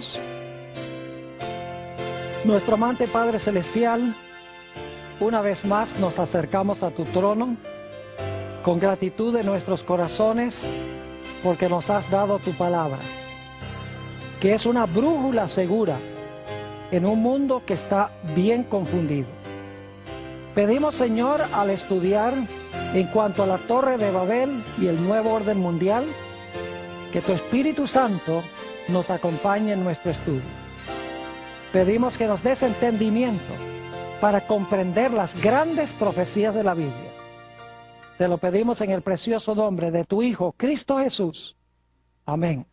Oremos. Nuestro amante Padre Celestial, una vez más nos acercamos a tu trono con gratitud en nuestros corazones porque nos has dado tu palabra, que es una brújula segura en un mundo que está bien confundido. Pedimos, Señor, al estudiar en cuanto a la Torre de Babel y el nuevo orden mundial, que tu Espíritu Santo nos acompañe en nuestro estudio. Pedimos que nos des entendimiento para comprender las grandes profecías de la Biblia. Te lo pedimos en el precioso nombre de tu Hijo, Cristo Jesús. Amén.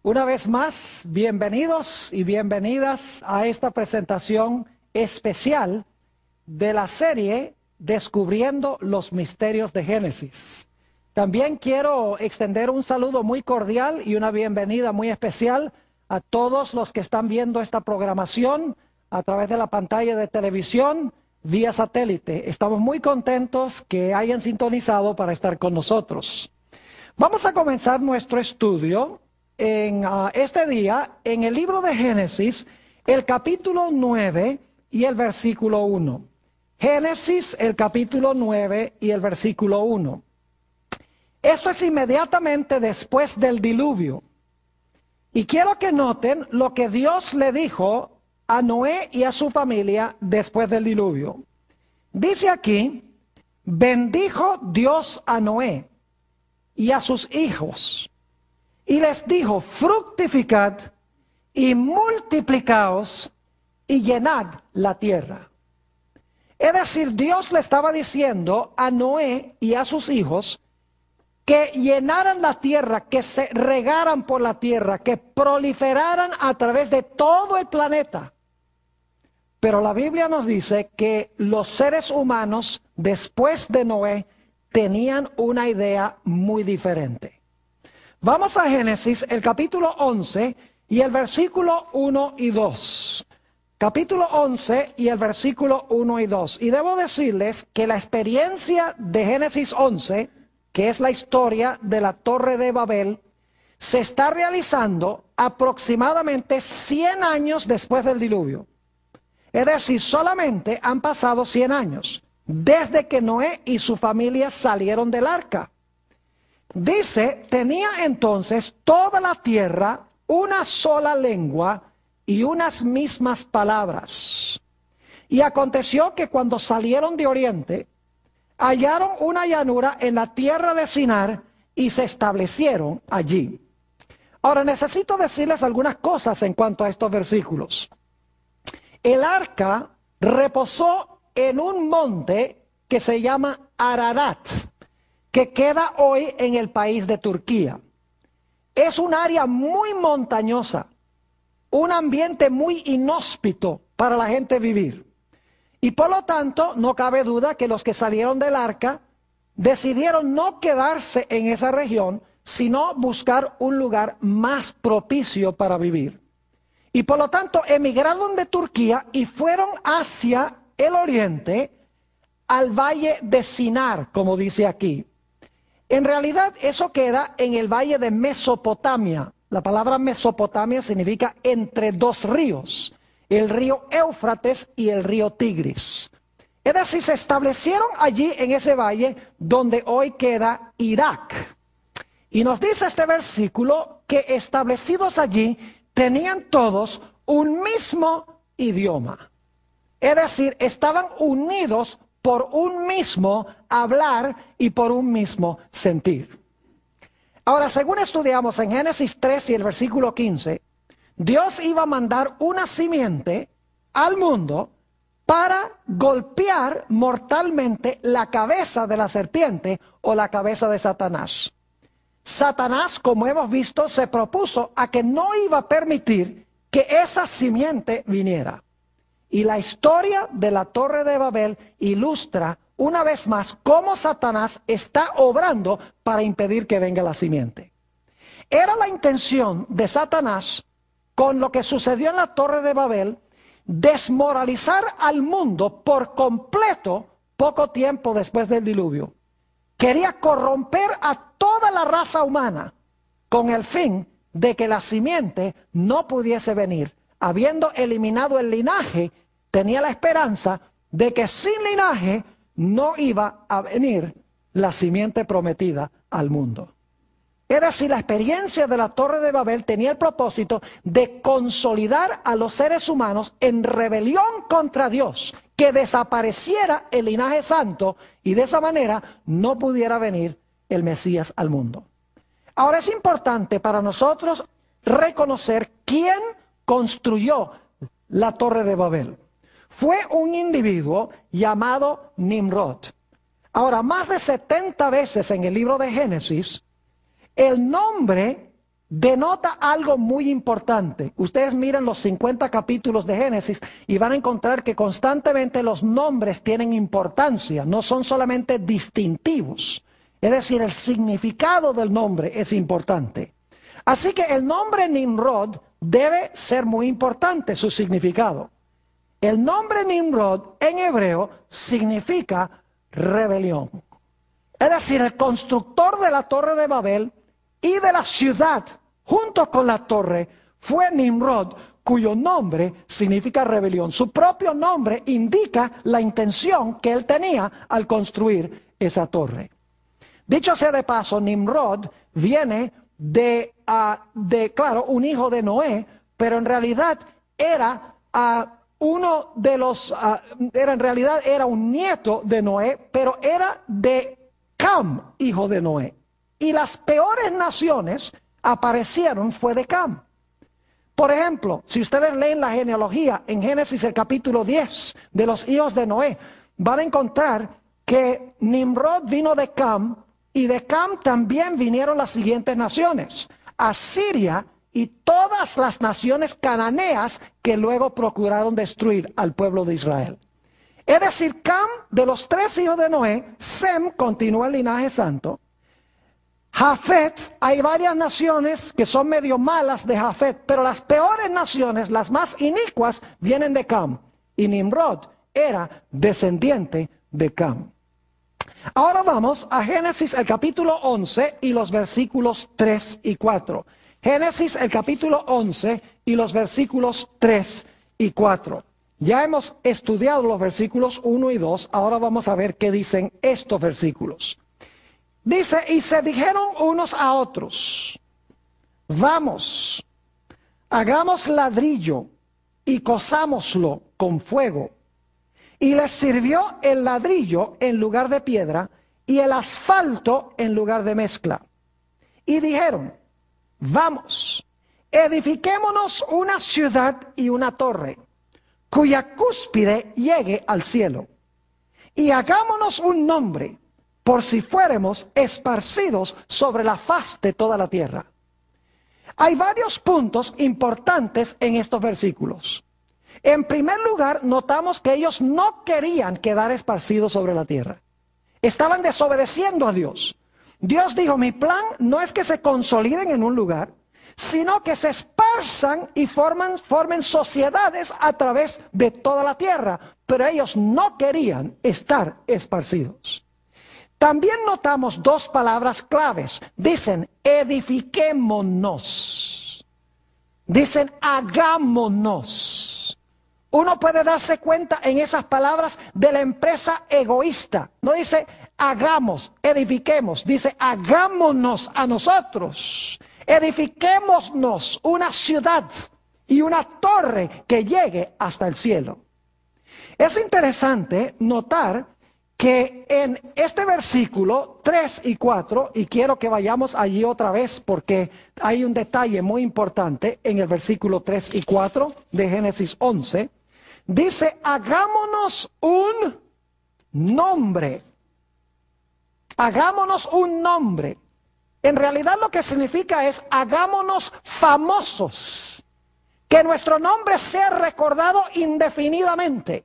Una vez más, bienvenidos y bienvenidas a esta presentación especial de la serie Descubriendo los Misterios de Génesis. También quiero extender un saludo muy cordial y una bienvenida muy especial a todos los que están viendo esta programación a través de la pantalla de televisión vía satélite. Estamos muy contentos que hayan sintonizado para estar con nosotros. Vamos a comenzar nuestro estudio en este día en el libro de Génesis, el capítulo 9 y el versículo 1. Génesis, el capítulo 9 y el versículo 1. Esto es inmediatamente después del diluvio. Y quiero que noten lo que Dios le dijo a Noé y a su familia después del diluvio. Dice aquí, bendijo Dios a Noé y a sus hijos, y les dijo, fructificad y multiplicaos y llenad la tierra. Es decir, Dios le estaba diciendo a Noé y a sus hijos que llenaran la tierra, que se regaran por la tierra, que proliferaran a través de todo el planeta. Pero la Biblia nos dice que los seres humanos, después de Noé, tenían una idea muy diferente. Vamos a Génesis, el capítulo 11 y el versículo 1 y 2. Capítulo 11 y el versículo 1 y 2. Y debo decirles que la experiencia de Génesis 11, que es la historia de la Torre de Babel, se está realizando aproximadamente 100 años después del diluvio. Es decir, solamente han pasado 100 años desde que Noé y su familia salieron del arca. Dice, tenía entonces toda la tierra una sola lengua y unas mismas palabras. Y aconteció que cuando salieron de oriente, hallaron una llanura en la tierra de Sinar y se establecieron allí. Ahora necesito decirles algunas cosas en cuanto a estos versículos. El arca reposó en un monte que se llama Ararat, que queda hoy en el país de Turquía. Es un área muy montañosa, un ambiente muy inhóspito para la gente vivir. Y por lo tanto, no cabe duda que los que salieron del arca decidieron no quedarse en esa región, sino buscar un lugar más propicio para vivir. Y por lo tanto, emigraron de Turquía y fueron hacia el oriente, al valle de Sinar, como dice aquí. En realidad, eso queda en el valle de Mesopotamia. La palabra Mesopotamia significa entre dos ríos, el río Éufrates y el río Tigris. Es decir, se establecieron allí en ese valle donde hoy queda Irak. Y nos dice este versículo que establecidos allí tenían todos un mismo idioma. Es decir, estaban unidos por un mismo hablar y por un mismo sentir. Ahora, según estudiamos en Génesis 3 y el versículo 15, Dios iba a mandar una simiente al mundo para golpear mortalmente la cabeza de la serpiente o la cabeza de Satanás. Satanás, como hemos visto, se propuso a que no iba a permitir que esa simiente viniera. Y la historia de la Torre de Babel ilustra una vez más cómo Satanás está obrando para impedir que venga la simiente. Era la intención de Satanás, con lo que sucedió en la Torre de Babel, desmoralizar al mundo por completo poco tiempo después del diluvio. Quería corromper a toda la raza humana con el fin de que la simiente no pudiese venir. Habiendo eliminado el linaje, tenía la esperanza de que sin linaje no iba a venir la simiente prometida al mundo. Es decir, la experiencia de la Torre de Babel tenía el propósito de consolidar a los seres humanos en rebelión contra Dios, que desapareciera el linaje santo y de esa manera no pudiera venir el Mesías al mundo. Ahora es importante para nosotros reconocer quién construyó la Torre de Babel. Fue un individuo llamado Nimrod. Ahora, más de 70 veces en el libro de Génesis, el nombre denota algo muy importante. Ustedes miren los 50 capítulos de Génesis y van a encontrar que constantemente los nombres tienen importancia, no son solamente distintivos. Es decir, el significado del nombre es importante. Así que el nombre Nimrod debe ser muy importante, su significado. El nombre Nimrod en hebreo significa rebelión. Es decir, el constructor de la Torre de Babel y de la ciudad, junto con la torre, fue Nimrod, cuyo nombre significa rebelión. Su propio nombre indica la intención que él tenía al construir esa torre. Dicho sea de paso, Nimrod viene claro, un hijo de Noé, pero en realidad era era un nieto de Noé, pero era de Cam, hijo de Noé. Y las peores naciones aparecieron fue de Cam. Por ejemplo, si ustedes leen la genealogía en Génesis el capítulo 10 de los hijos de Noé, van a encontrar que Nimrod vino de Cam y de Cam también vinieron las siguientes naciones: Asiria y todas las naciones cananeas que luego procuraron destruir al pueblo de Israel. Es decir, Cam, de los 3 hijos de Noé, Sem continúa el linaje santo. Jafet, hay varias naciones que son medio malas de Jafet, pero las peores naciones, las más inicuas, vienen de Cam. Y Nimrod era descendiente de Cam. Ahora vamos a Génesis el capítulo 11 y los versículos 3 y 4. Génesis el capítulo 11 y los versículos 3 y 4. Ya hemos estudiado los versículos 1 y 2, ahora vamos a ver qué dicen estos versículos. Dice, y se dijeron unos a otros, vamos, hagamos ladrillo y cozámoslo con fuego. Y les sirvió el ladrillo en lugar de piedra y el asfalto en lugar de mezcla. Y dijeron, vamos, edifiquémonos una ciudad y una torre, cuya cúspide llegue al cielo. Y hagámonos un nombre, por si fuéramos esparcidos sobre la faz de toda la tierra. Hay varios puntos importantes en estos versículos. En primer lugar, notamos que ellos no querían quedar esparcidos sobre la tierra. Estaban desobedeciendo a Dios. Dios dijo, mi plan no es que se consoliden en un lugar, sino que se esparzan y formen sociedades a través de toda la tierra. Pero ellos no querían estar esparcidos. También notamos 2 palabras claves. Dicen, edifiquémonos. Dicen, hagámonos. Uno puede darse cuenta en esas palabras de la empresa egoísta. No dice, hagamos, edifiquemos. Dice, hagámonos a nosotros. Edifiquémonos una ciudad y una torre que llegue hasta el cielo. Es interesante notar que en este versículo 3 y 4, y quiero que vayamos allí otra vez porque hay un detalle muy importante en el versículo 3 y 4 de Génesis 11, dice, hagámonos un nombre. Hagámonos un nombre. En realidad lo que significa es, hagámonos famosos. Que nuestro nombre sea recordado indefinidamente.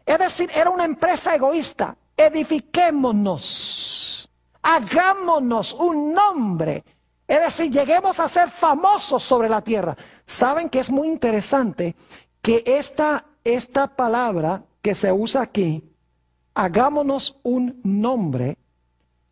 Es decir, era una empresa egoísta. Edifiquémonos, hagámonos un nombre. Es decir, lleguemos a ser famosos sobre la tierra. Saben que es muy interesante que esta palabra que se usa aquí, hagámonos un nombre,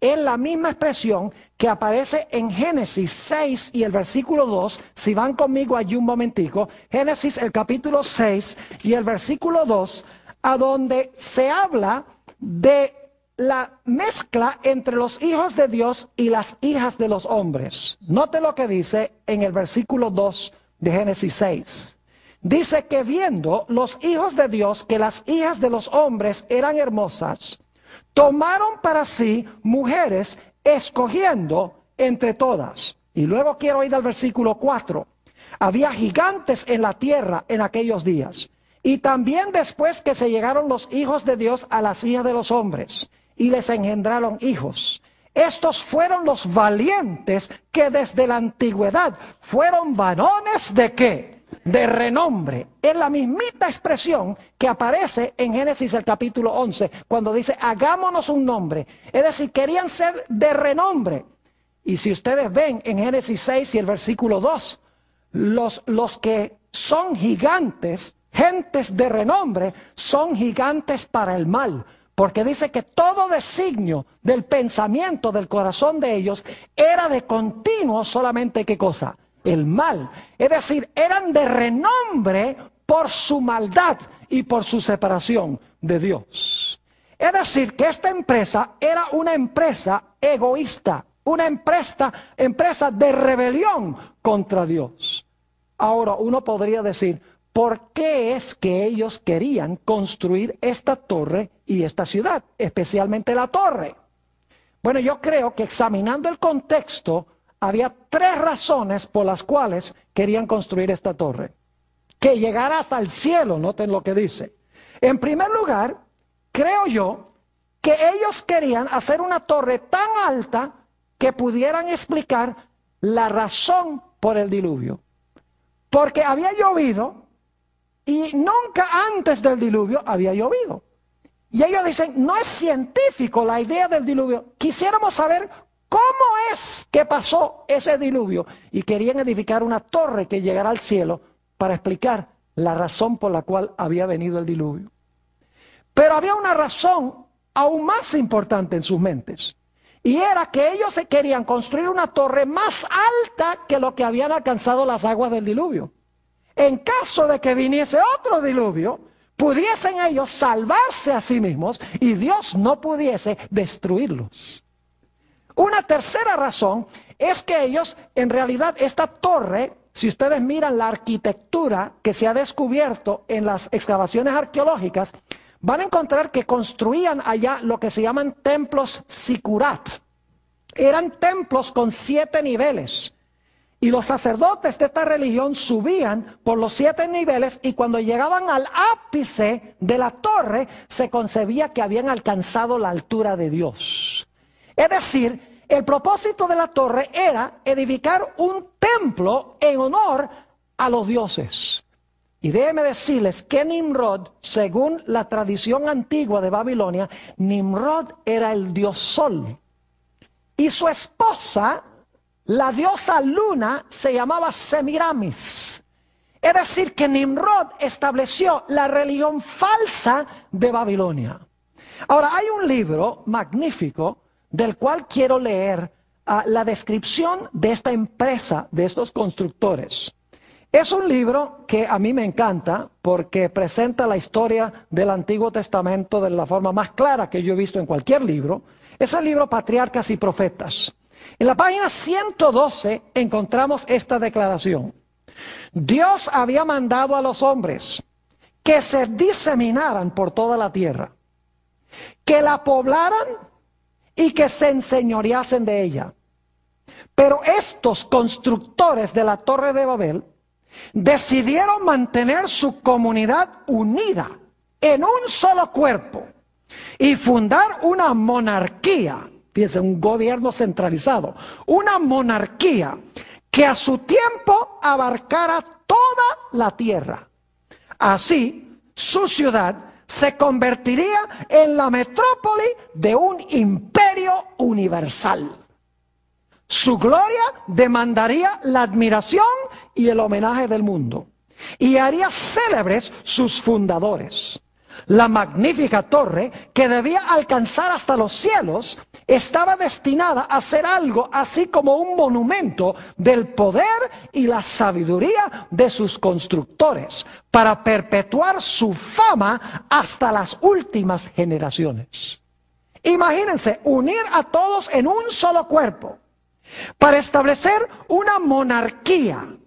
es la misma expresión que aparece en Génesis 6 y el versículo 2. Si van conmigo allí un momentico, Génesis el capítulo 6 y el versículo 2, a donde se habla de la mezcla entre los hijos de Dios y las hijas de los hombres. Note lo que dice en el versículo 2 de Génesis 6. Dice que viendo los hijos de Dios que las hijas de los hombres eran hermosas, tomaron para sí mujeres, escogiendo entre todas. Y luego quiero ir al versículo 4. Había gigantes en la tierra en aquellos días. Y también después que se llegaron los hijos de Dios a las hijas de los hombres, y les engendraron hijos. Estos fueron los valientes que desde la antigüedad fueron varones ¿de qué? De renombre. Es la mismita expresión que aparece en Génesis el capítulo 11, cuando dice, hagámonos un nombre. Es decir, querían ser de renombre. Y si ustedes ven en Génesis 6 y el versículo 2, los que son gigantes, gentes de renombre, son gigantes para el mal. Porque dice que todo designio del pensamiento del corazón de ellos era de continuo solamente, ¿qué cosa? El mal. Es decir, eran de renombre por su maldad y por su separación de Dios. Es decir, que esta empresa era una empresa egoísta, una empresa de rebelión contra Dios. Ahora, uno podría decir, ¿por qué es que ellos querían construir esta torre y esta ciudad, especialmente la torre? Bueno, yo creo que examinando el contexto, había tres razones por las cuales querían construir esta torre. Que llegara hasta el cielo, noten lo que dice. En primer lugar, creo yo que ellos querían hacer una torre tan alta que pudieran explicar la razón por el diluvio. Porque había llovido y nunca antes del diluvio había llovido. Y ellos dicen, no es científico la idea del diluvio. Quisiéramos saber cómo es que pasó ese diluvio. Y querían edificar una torre que llegara al cielo para explicar la razón por la cual había venido el diluvio. Pero había una razón aún más importante en sus mentes. Y era que ellos se querían construir una torre más alta que lo que habían alcanzado las aguas del diluvio. En caso de que viniese otro diluvio, pudiesen ellos salvarse a sí mismos y Dios no pudiese destruirlos. Una tercera razón es que ellos, en realidad, esta torre, si ustedes miran la arquitectura que se ha descubierto en las excavaciones arqueológicas, van a encontrar que construían allá lo que se llaman templos sikurat. Eran templos con 7 niveles. Y los sacerdotes de esta religión subían por los 7 niveles y cuando llegaban al ápice de la torre, se concebía que habían alcanzado la altura de Dios. Es decir, el propósito de la torre era edificar un templo en honor a los dioses. Y déjenme decirles que Nimrod, según la tradición antigua de Babilonia, Nimrod era el dios Sol. Y su esposa, la diosa Luna, se llamaba Semiramis. Es decir, que Nimrod estableció la religión falsa de Babilonia. Ahora, hay un libro magnífico del cual quiero leer la descripción de esta empresa, de estos constructores. Es un libro que a mí me encanta porque presenta la historia del Antiguo Testamento de la forma más clara que yo he visto en cualquier libro. Es el libro Patriarcas y Profetas. En la página 112 encontramos esta declaración. Dios había mandado a los hombres que se diseminaran por toda la tierra, que la poblaran y que se enseñoreasen de ella. Pero estos constructores de la Torre de Babel decidieron mantener su comunidad unida en un solo cuerpo y fundar una monarquía. Fíjense, un gobierno centralizado, una monarquía que a su tiempo abarcara toda la tierra. Así, su ciudad se convertiría en la metrópoli de un imperio universal. Su gloria demandaría la admiración y el homenaje del mundo y haría célebres sus fundadores. La magnífica torre, que debía alcanzar hasta los cielos, estaba destinada a ser algo así como un monumento del poder y la sabiduría de sus constructores, para perpetuar su fama hasta las últimas generaciones. Imagínense, unir a todos en un solo cuerpo, para establecer una monarquía,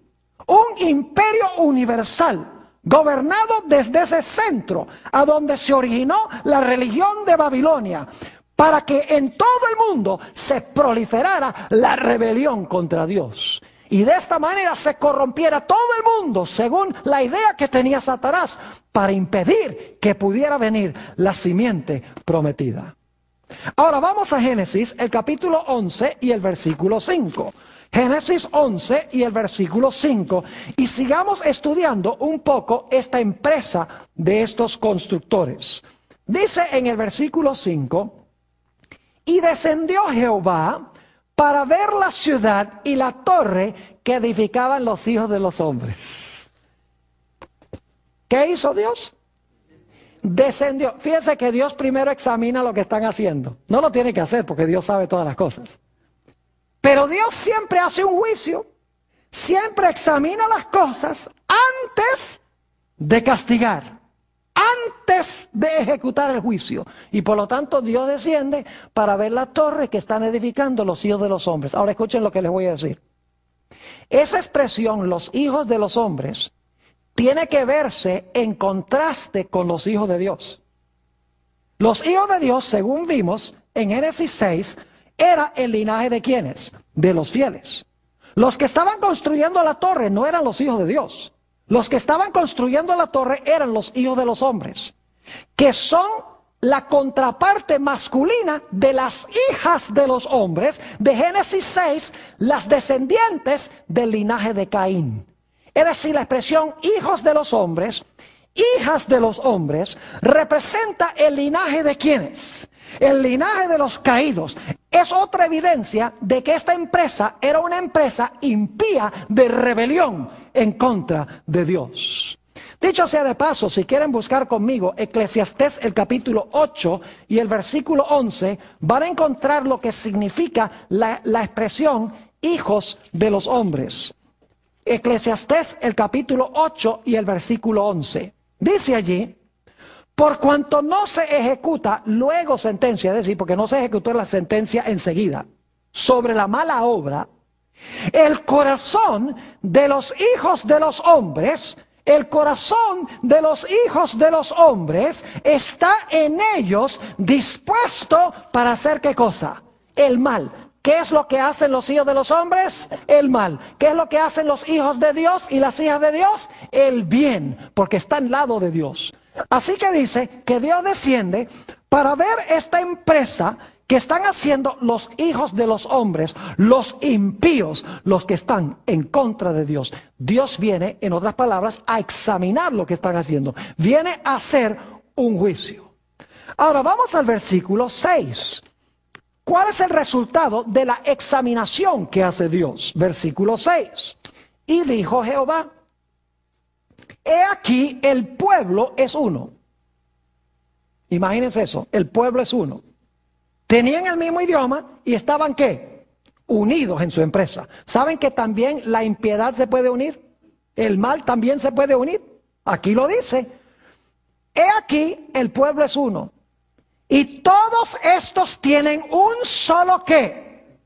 un imperio universal, gobernado desde ese centro, a donde se originó la religión de Babilonia, para que en todo el mundo se proliferara la rebelión contra Dios. Y de esta manera se corrompiera todo el mundo, según la idea que tenía Satanás, para impedir que pudiera venir la simiente prometida. Ahora vamos a Génesis, el capítulo 11 y el versículo 5. Génesis 11 y el versículo 5, y sigamos estudiando un poco esta empresa de estos constructores. Dice en el versículo 5, y descendió Jehová para ver la ciudad y la torre que edificaban los hijos de los hombres. ¿Qué hizo Dios? Descendió. Fíjense que Dios primero examina lo que están haciendo. No lo tiene que hacer porque Dios sabe todas las cosas. Pero Dios siempre hace un juicio, siempre examina las cosas antes de castigar, antes de ejecutar el juicio. Y por lo tanto Dios desciende para ver la torre que están edificando los hijos de los hombres. Ahora escuchen lo que les voy a decir. Esa expresión, los hijos de los hombres, tiene que verse en contraste con los hijos de Dios. Los hijos de Dios, según vimos en Génesis 6, era el linaje de ¿quiénes? De los fieles. Los que estaban construyendo la torre no eran los hijos de Dios. Los que estaban construyendo la torre eran los hijos de los hombres, que son la contraparte masculina de las hijas de los hombres de Génesis 6, las descendientes del linaje de Caín. Es decir, la expresión hijos de los hombres, hijas de los hombres, representa el linaje de ¿quiénes? El linaje de los caídos. Es otra evidencia de que esta empresa era una empresa impía de rebelión en contra de Dios. Dicho sea de paso, si quieren buscar conmigo Eclesiastés el capítulo 8 y el versículo 11, van a encontrar lo que significa la expresión hijos de los hombres. Eclesiastés el capítulo 8 y el versículo 11. Dice allí, por cuanto no se ejecuta luego sentencia, es decir, porque no se ejecutó la sentencia enseguida, sobre la mala obra, el corazón de los hijos de los hombres, el corazón de los hijos de los hombres está en ellos dispuesto para hacer ¿qué cosa? El mal. ¿Qué es lo que hacen los hijos de los hombres? El mal. ¿Qué es lo que hacen los hijos de Dios y las hijas de Dios? El bien, porque está al lado de Dios. Así que dice que Dios desciende para ver esta empresa que están haciendo los hijos de los hombres, los impíos, los que están en contra de Dios. Dios viene, en otras palabras, a examinar lo que están haciendo. Viene a hacer un juicio. Ahora vamos al versículo 6. ¿Cuál es el resultado de la examinación que hace Dios? Versículo 6. Y dijo Jehová, he aquí el pueblo es uno. Imagínense eso, el pueblo es uno. Tenían el mismo idioma y estaban ¿qué? Unidos en su empresa. ¿Saben que también la impiedad se puede unir? El mal también se puede unir. Aquí lo dice. He aquí el pueblo es uno. Y todos estos tienen un solo ¿qué?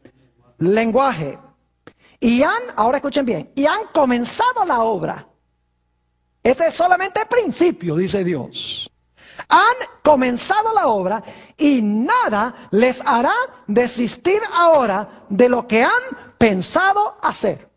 Lenguaje. Y ahora escuchen bien, y han comenzado la obra. Este es solamente el principio, dice Dios. Han comenzado la obra y nada les hará desistir ahora de lo que han pensado hacer.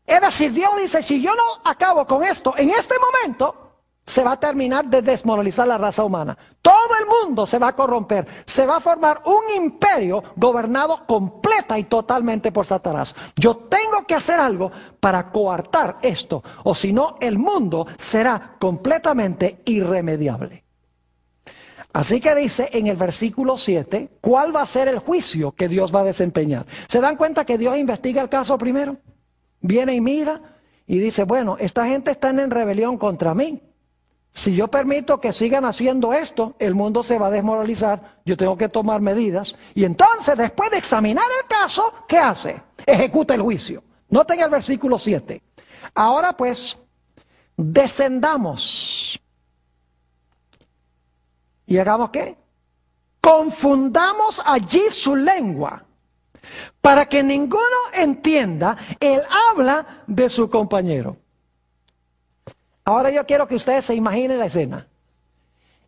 Es decir, Dios dice, si yo no acabo con esto en este momento, se va a terminar de desmoralizar la raza humana. Todo el mundo se va a corromper. Se va a formar un imperio gobernado completa y totalmente por Satanás. Yo tengo que hacer algo para coartar esto, o si no, el mundo será completamente irremediable. Así que dice en el versículo 7, ¿cuál va a ser el juicio que Dios va a desempeñar? ¿Se dan cuenta que Dios investiga el caso primero? Viene y mira y dice, bueno, esta gente está en rebelión contra mí. Si yo permito que sigan haciendo esto, el mundo se va a desmoralizar, yo tengo que tomar medidas. Y entonces, después de examinar el caso, ¿qué hace? Ejecuta el juicio. Noten el versículo 7. Ahora pues, descendamos. ¿Y hagamos qué? Confundamos allí su lengua, para que ninguno entienda el habla de su compañero. Ahora yo quiero que ustedes se imaginen la escena.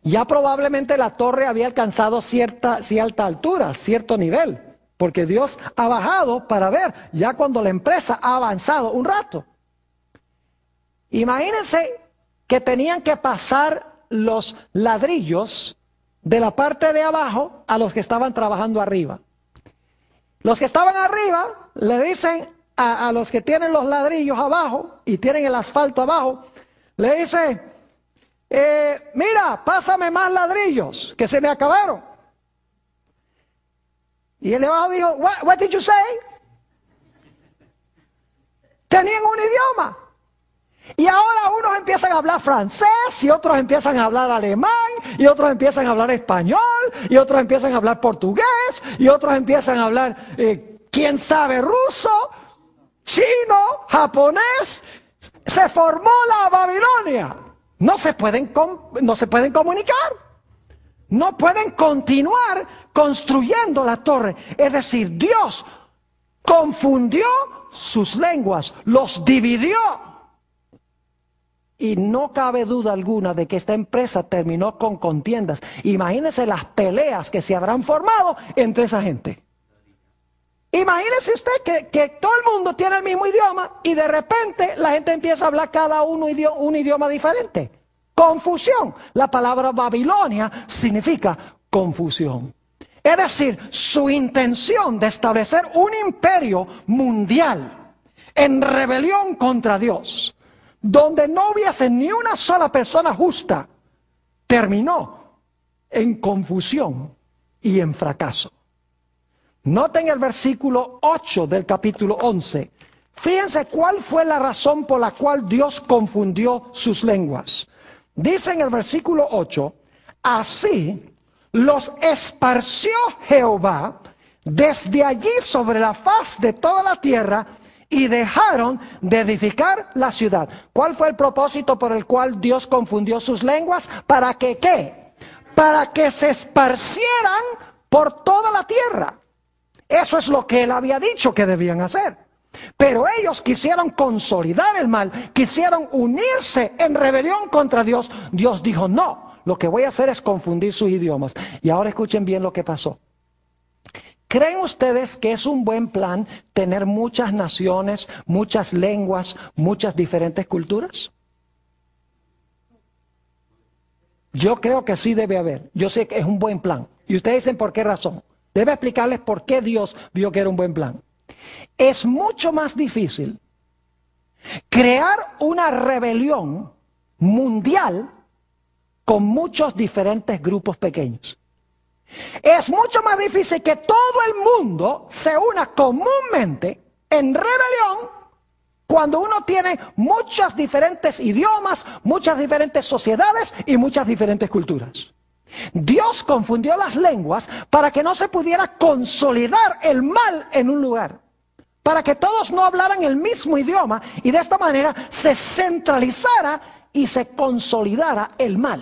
Ya probablemente la torre había alcanzado cierta altura, cierto nivel, porque Dios ha bajado para ver, ya cuando la empresa ha avanzado un rato. Imagínense que tenían que pasar los ladrillos de la parte de abajo a los que estaban trabajando arriba. Los que estaban arriba le dicen a los que tienen los ladrillos abajo y tienen el asfalto abajo, le dice, mira, pásame más ladrillos, que se me acabaron. Y el de abajo dijo, what did you say? Tenían un idioma. Y ahora unos empiezan a hablar francés, y otros empiezan a hablar alemán, y otros empiezan a hablar español, y otros empiezan a hablar portugués, y otros empiezan a hablar, quién sabe, ruso, chino, japonés. Se formó la Babilonia. No se pueden comunicar. No pueden continuar construyendo la torre. Es decir, Dios confundió sus lenguas, los dividió. Y no cabe duda alguna de que esta empresa terminó con contiendas. Imagínense las peleas que se habrán formado entre esa gente. Imagínese usted que todo el mundo tiene el mismo idioma y de repente la gente empieza a hablar cada uno un idioma diferente. Confusión. La palabra Babilonia significa confusión. Es decir, su intención de establecer un imperio mundial en rebelión contra Dios, donde no hubiese ni una sola persona justa, terminó en confusión y en fracaso. Noten el versículo 8 del capítulo 11. Fíjense cuál fue la razón por la cual Dios confundió sus lenguas. Dice en el versículo 8, así los esparció Jehová desde allí sobre la faz de toda la tierra y dejaron de edificar la ciudad. ¿Cuál fue el propósito por el cual Dios confundió sus lenguas? ¿Para que qué? Para que se esparcieran por toda la tierra. Eso es lo que él había dicho que debían hacer. Pero ellos quisieron consolidar el mal, quisieron unirse en rebelión contra Dios. Dios dijo, no, lo que voy a hacer es confundir sus idiomas. Y ahora escuchen bien lo que pasó. ¿Creen ustedes que es un buen plan tener muchas naciones, muchas lenguas, muchas diferentes culturas? Yo creo que sí debe haber. Yo sé que es un buen plan. Y ustedes dicen, ¿por qué razón? Debe explicarles por qué Dios vio que era un buen plan. Es mucho más difícil crear una rebelión mundial con muchos diferentes grupos pequeños. Es mucho más difícil que todo el mundo se una comúnmente en rebelión cuando uno tiene muchos diferentes idiomas, muchas diferentes sociedades y muchas diferentes culturas. Dios confundió las lenguas para que no se pudiera consolidar el mal en un lugar, para que todos no hablaran el mismo idioma y de esta manera se centralizara y se consolidara el mal,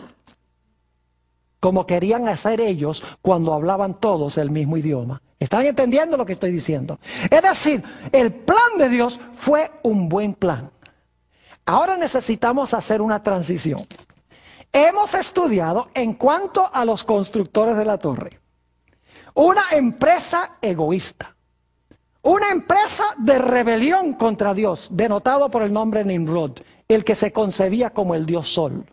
como querían hacer ellos cuando hablaban todos el mismo idioma. ¿Están entendiendo lo que estoy diciendo? Es decir, el plan de Dios fue un buen plan. Ahora necesitamos hacer una transición. Hemos estudiado en cuanto a los constructores de la torre. Una empresa egoísta. Una empresa de rebelión contra Dios, denotado por el nombre Nimrod, el que se concebía como el dios Sol.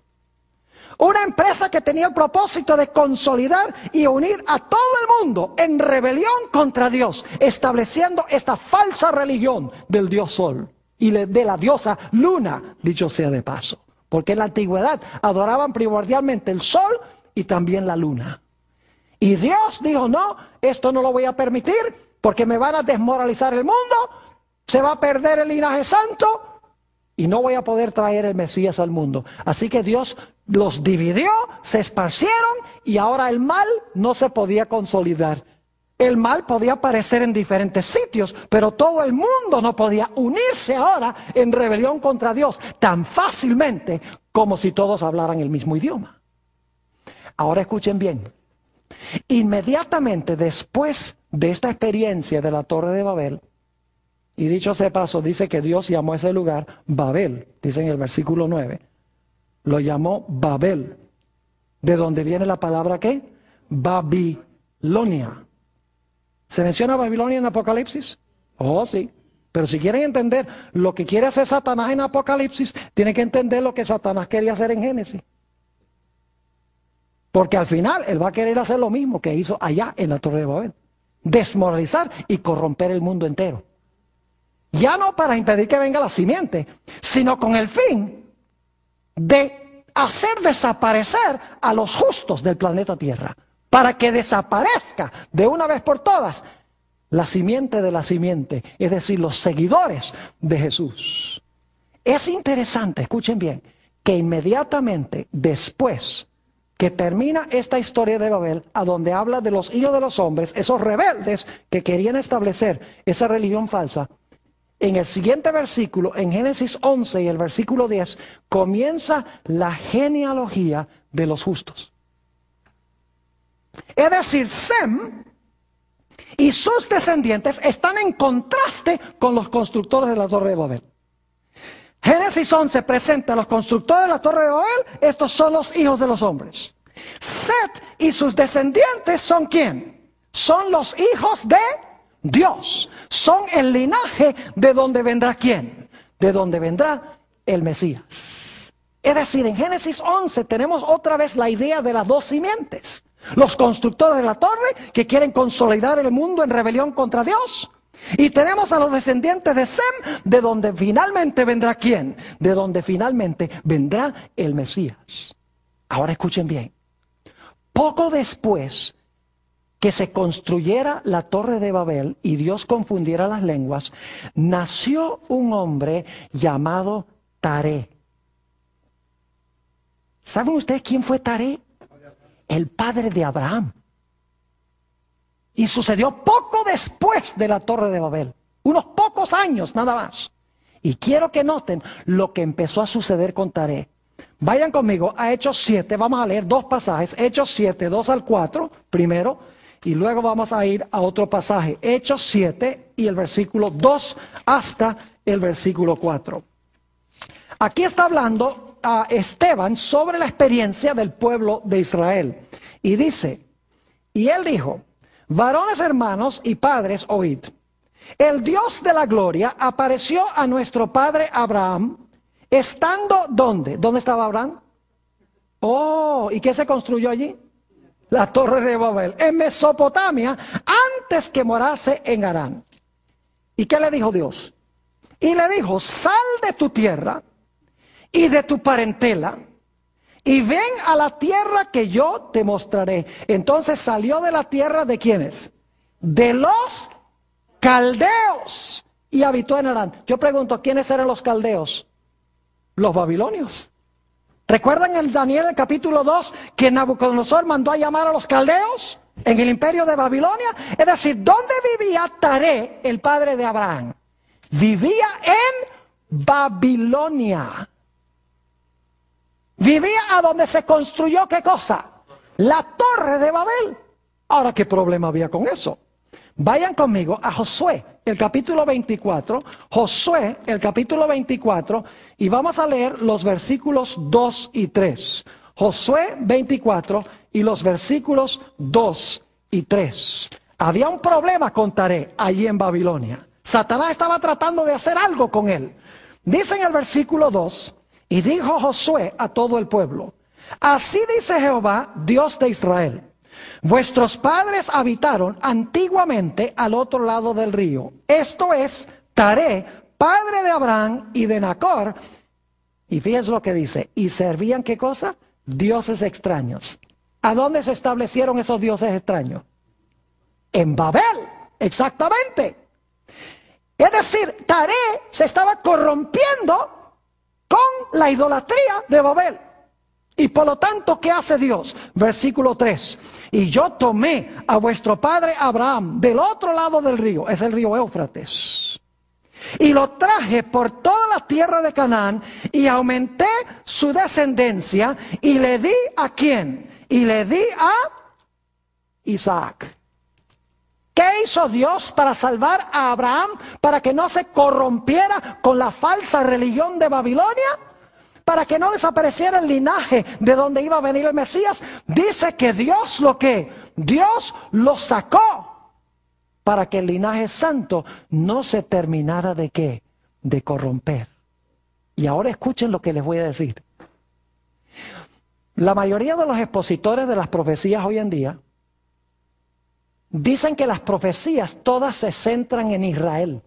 Una empresa que tenía el propósito de consolidar y unir a todo el mundo en rebelión contra Dios, estableciendo esta falsa religión del dios Sol y de la diosa Luna, dicho sea de paso. Porque en la antigüedad adoraban primordialmente el sol y también la luna. Y Dios dijo, no, esto no lo voy a permitir porque me van a desmoralizar el mundo, se va a perder el linaje santo y no voy a poder traer el Mesías al mundo. Así que Dios los dividió, se esparcieron y ahora el mal no se podía consolidar. El mal podía aparecer en diferentes sitios, pero todo el mundo no podía unirse ahora en rebelión contra Dios tan fácilmente como si todos hablaran el mismo idioma. Ahora escuchen bien. Inmediatamente después de esta experiencia de la Torre de Babel, y dicho sea paso, dice que Dios llamó a ese lugar Babel, dice en el versículo 9, lo llamó Babel, de donde viene la palabra ¿qué? Babilonia. ¿Se menciona Babilonia en Apocalipsis? Oh, sí. Pero si quieren entender lo que quiere hacer Satanás en Apocalipsis, tienen que entender lo que Satanás quería hacer en Génesis. Porque al final él va a querer hacer lo mismo que hizo allá en la Torre de Babel. Desmoralizar y corromper el mundo entero. Ya no para impedir que venga la simiente, sino con el fin de hacer desaparecer a los justos del planeta Tierra. Para que desaparezca de una vez por todas la simiente de la simiente, es decir, los seguidores de Jesús. Es interesante, escuchen bien, que inmediatamente después que termina esta historia de Babel, a donde habla de los hijos de los hombres, esos rebeldes que querían establecer esa religión falsa, en el siguiente versículo, en Génesis 11 y el versículo 10, comienza la genealogía de los justos. Es decir, Sem y sus descendientes están en contraste con los constructores de la Torre de Babel. Génesis 11 presenta a los constructores de la Torre de Babel, estos son los hijos de los hombres. Set y sus descendientes son ¿quién? Son los hijos de Dios. Son el linaje de donde vendrá ¿quién? De donde vendrá el Mesías. Es decir, en Génesis 11 tenemos otra vez la idea de las dos simientes. Los constructores de la torre que quieren consolidar el mundo en rebelión contra Dios. Y tenemos a los descendientes de Sem, de donde finalmente vendrá ¿quién? De donde finalmente vendrá el Mesías. Ahora escuchen bien. Poco después que se construyera la Torre de Babel y Dios confundiera las lenguas, nació un hombre llamado Taré. ¿Saben ustedes quién fue Taré? El padre de Abraham. Y sucedió poco después de la Torre de Babel. Unos pocos años nada más. Y quiero que noten lo que empezó a suceder con Taré. Vayan conmigo a Hechos 7. Vamos a leer dos pasajes. Hechos 7, 2 al 4 primero. Y luego vamos a ir a otro pasaje. Hechos 7 y el versículo 2 hasta el versículo 4. Aquí está hablando a Esteban sobre la experiencia del pueblo de Israel. Y dice, y él dijo, varones hermanos y padres, oíd. El Dios de la gloria apareció a nuestro padre Abraham, estando ¿dónde? ¿Dónde estaba Abraham? Oh, ¿y qué se construyó allí? La Torre de Babel, en Mesopotamia, antes que morase en Harán. ¿Y qué le dijo Dios? Y le dijo, sal de tu tierra y de tu parentela, y ven a la tierra que yo te mostraré. Entonces salió de la tierra de ¿quiénes? De los caldeos, y habitó en Harán. Yo pregunto, ¿quiénes eran los caldeos? Los babilonios. ¿Recuerdan en Daniel el capítulo 2 que Nabucodonosor mandó a llamar a los caldeos en el imperio de Babilonia? Es decir, ¿dónde vivía Taré, el padre de Abraham? Vivía en Babilonia. Vivía a donde se construyó ¿qué cosa? La Torre de Babel. Ahora, ¿qué problema había con eso? Vayan conmigo a Josué, el capítulo 24. Josué, el capítulo 24, y vamos a leer los versículos 2 y 3. Josué 24 y los versículos 2 y 3. Había un problema con Taré allí en Babilonia. Satanás estaba tratando de hacer algo con él. Dice en el versículo 2, y dijo Josué a todo el pueblo, así dice Jehová, Dios de Israel, vuestros padres habitaron antiguamente al otro lado del río, esto es, Taré, padre de Abraham y de Nacor, y fíjense lo que dice, y servían ¿qué cosa? Dioses extraños. ¿A dónde se establecieron esos dioses extraños? En Babel, exactamente. Es decir, Taré se estaba corrompiendo con la idolatría de Babel. Y por lo tanto, ¿qué hace Dios? Versículo 3. Y yo tomé a vuestro padre Abraham del otro lado del río, es el río Éufrates, y lo traje por toda la tierra de Canaán y aumenté su descendencia y le di ¿a quién? Y le di a Isaac. ¿Qué hizo Dios para salvar a Abraham? Para que no se corrompiera con la falsa religión de Babilonia, para que no desapareciera el linaje de donde iba a venir el Mesías. Dice que Dios Dios lo sacó para que el linaje santo no se terminara de ¿qué? De corromper. Y ahora escuchen lo que les voy a decir. La mayoría de los expositores de las profecías hoy en día dicen que las profecías todas se centran en Israel.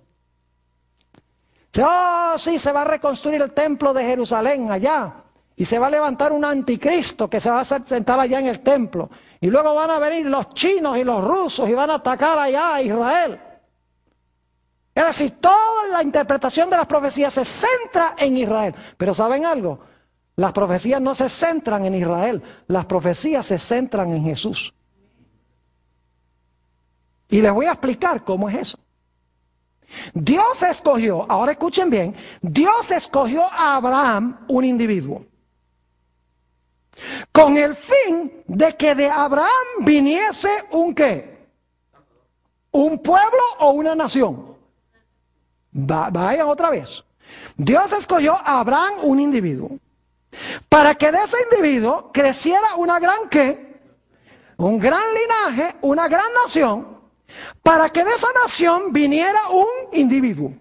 Oh, sí, se va a reconstruir el templo de Jerusalén allá. Y se va a levantar un anticristo que se va a sentar allá en el templo. Y luego van a venir los chinos y los rusos y van a atacar allá a Israel. Es decir, toda la interpretación de las profecías se centra en Israel. Pero ¿saben algo? Las profecías no se centran en Israel. Las profecías se centran en Jesús. Y les voy a explicar cómo es eso. Dios escogió, ahora escuchen bien, Dios escogió a Abraham, un individuo, con el fin de que de Abraham viniese un ¿qué? ¿Un pueblo o una nación? Vayan otra vez. Dios escogió a Abraham, un individuo, para que de ese individuo creciera una gran ¿qué? Un gran linaje, una gran nación, para que de esa nación viniera un individuo.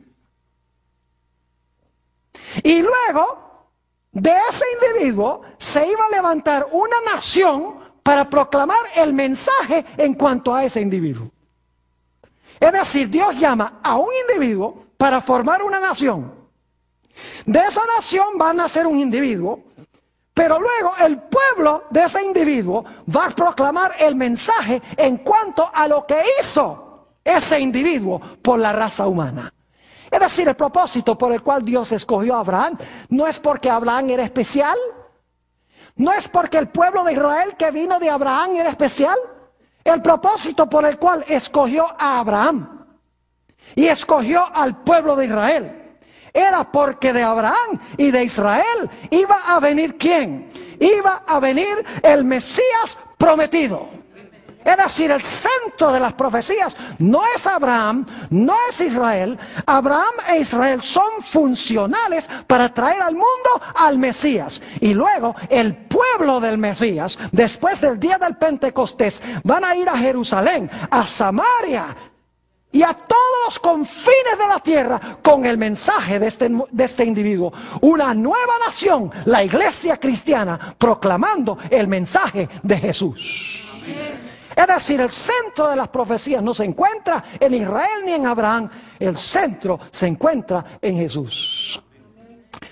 Y luego, de ese individuo se iba a levantar una nación para proclamar el mensaje en cuanto a ese individuo. Es decir, Dios llama a un individuo para formar una nación. De esa nación va a nacer un individuo, pero luego el pueblo de ese individuo va a proclamar el mensaje en cuanto a lo que hizo ese individuo por la raza humana. Es decir, el propósito por el cual Dios escogió a Abraham no es porque Abraham era especial, no es porque el pueblo de Israel que vino de Abraham era especial. El propósito por el cual escogió a Abraham y escogió al pueblo de Israel era porque de Abraham y de Israel iba a venir ¿quién? Iba a venir el Mesías prometido. Es decir, el centro de las profecías no es Abraham, no es Israel. Abraham e Israel son funcionales para traer al mundo al Mesías. Y luego el pueblo del Mesías, después del día del Pentecostés, van a ir a Jerusalén, a Samaria y a todos los confines de la tierra con el mensaje de este individuo. Una nueva nación, la iglesia cristiana, proclamando el mensaje de Jesús. Es decir, el centro de las profecías no se encuentra en Israel ni en Abraham. El centro se encuentra en Jesús.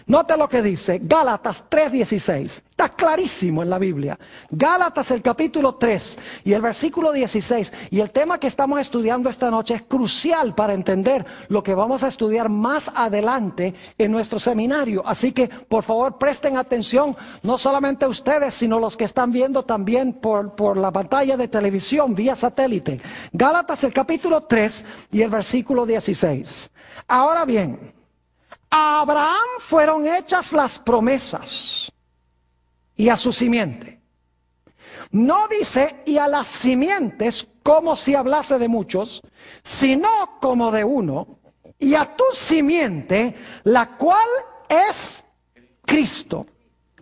Note lo que dice Gálatas 3:16. Está clarísimo en la Biblia. Gálatas el capítulo 3 y el versículo 16. Y el tema que estamos estudiando esta noche es crucial para entender lo que vamos a estudiar más adelante en nuestro seminario. Así que por favor presten atención, no solamente ustedes, sino los que están viendo también por la pantalla de televisión vía satélite. Gálatas el capítulo 3 y el versículo 16. Ahora bien, a Abraham fueron hechas las promesas y a su simiente. No dice y a las simientes como si hablase de muchos, sino como de uno, y a tu simiente, la cual es Cristo.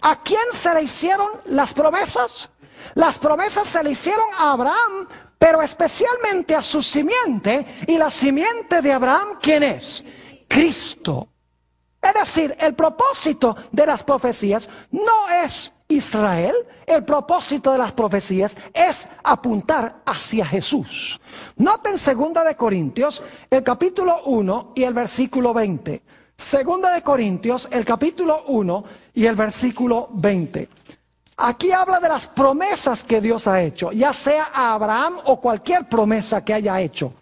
¿A quién se le hicieron las promesas? Las promesas se le hicieron a Abraham, pero especialmente a su simiente, y la simiente de Abraham, ¿quién es? Cristo. Es decir, el propósito de las profecías no es Israel, el propósito de las profecías es apuntar hacia Jesús. Noten 2 de Corintios, el capítulo 1 y el versículo 20. 2 de Corintios, el capítulo 1 y el versículo 20. Aquí habla de las promesas que Dios ha hecho, ya sea a Abraham o cualquier promesa que haya hecho.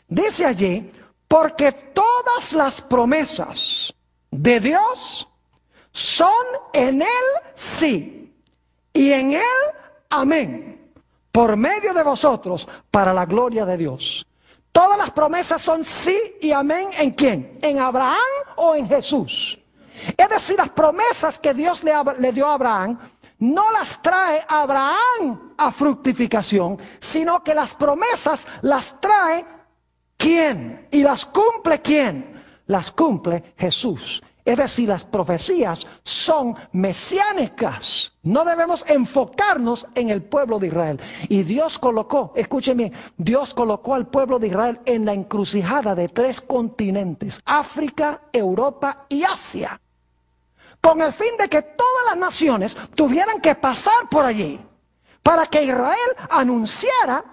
Dice allí, porque todas las promesas de Dios son en él sí. y en él, amén, por medio de vosotros, para la gloria de Dios. Todas las promesas son sí y amén. ¿En quién? ¿En Abraham o en Jesús? Es decir, las promesas que Dios le dio a Abraham, no las trae Abraham a fructificación, sino que las promesas las trae ¿quién? ¿Y las cumple quién? Las cumple Jesús. Es decir, las profecías son mesiánicas. No debemos enfocarnos en el pueblo de Israel. Y Dios colocó, escúcheme, Dios colocó al pueblo de Israel en la encrucijada de 3 continentes: África, Europa y Asia, con el fin de que todas las naciones tuvieran que pasar por allí, para que Israel anunciara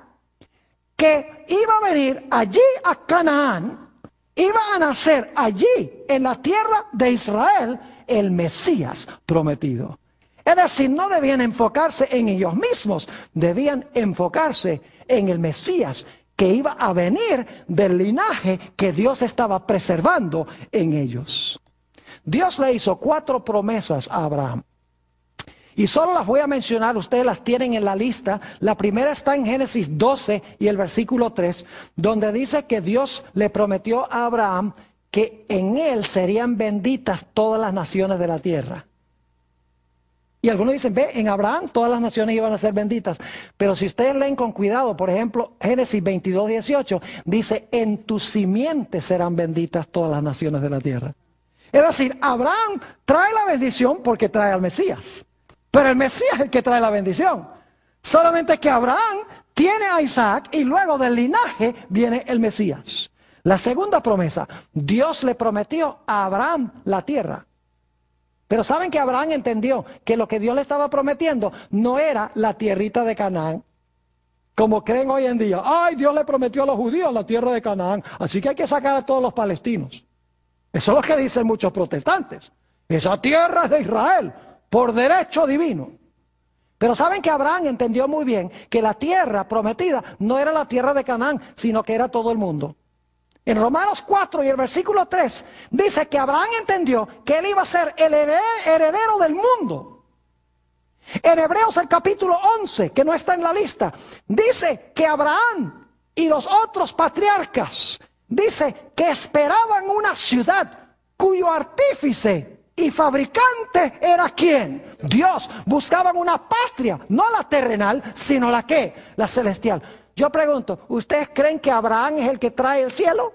que iba a venir allí a Canaán, iba a nacer allí en la tierra de Israel el Mesías prometido. Es decir, no debían enfocarse en ellos mismos, debían enfocarse en el Mesías que iba a venir del linaje que Dios estaba preservando en ellos. Dios le hizo 4 promesas a Abraham. Y solo las voy a mencionar, ustedes las tienen en la lista. La primera está en Génesis 12 y el versículo 3, donde dice que Dios le prometió a Abraham que en él serían benditas todas las naciones de la tierra. Y algunos dicen, ve, en Abraham todas las naciones iban a ser benditas. Pero si ustedes leen con cuidado, por ejemplo, Génesis 22, 18, dice, en tu simiente serán benditas todas las naciones de la tierra. Es decir, Abraham trae la bendición porque trae al Mesías. Pero el Mesías es el que trae la bendición. Solamente que Abraham tiene a Isaac y luego del linaje viene el Mesías. La segunda promesa, Dios le prometió a Abraham la tierra. Pero saben que Abraham entendió que lo que Dios le estaba prometiendo no era la tierrita de Canaán, como creen hoy en día. Ay, Dios le prometió a los judíos la tierra de Canaán, así que hay que sacar a todos los palestinos. Eso es lo que dicen muchos protestantes. Esa tierra es de Israel, por derecho divino. Pero saben que Abraham entendió muy bien que la tierra prometida no era la tierra de Canaán, sino que era todo el mundo. En Romanos 4 y el versículo 3 dice que Abraham entendió que él iba a ser el heredero del mundo. En Hebreos el capítulo 11, que no está en la lista, dice que Abraham y los otros patriarcas, dice que esperaban una ciudad cuyo artífice y fabricante era ¿quién? Dios. Buscaban una patria, no la terrenal, sino la ¿qué? La celestial. Yo pregunto, ¿ustedes creen que Abraham es el que trae el cielo?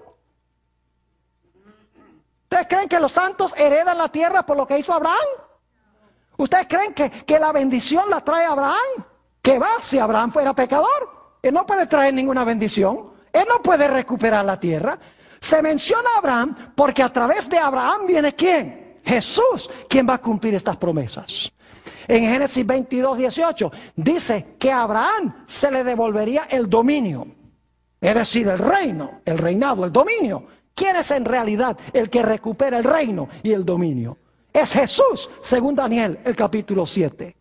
¿Ustedes creen que los santos heredan la tierra por lo que hizo Abraham? ¿Ustedes creen que la bendición la trae Abraham? ¿Qué va? Si Abraham fuera pecador, él no puede traer ninguna bendición. Él no puede recuperar la tierra. Se menciona a Abraham porque a través de Abraham viene ¿quién? Jesús, quien va a cumplir estas promesas. En Génesis 22, 18 dice que a Abraham se le devolvería el dominio. Es decir, el reino, el reinado, el dominio. ¿Quién es en realidad el que recupera el reino y el dominio? Es Jesús, según Daniel, el capítulo 7.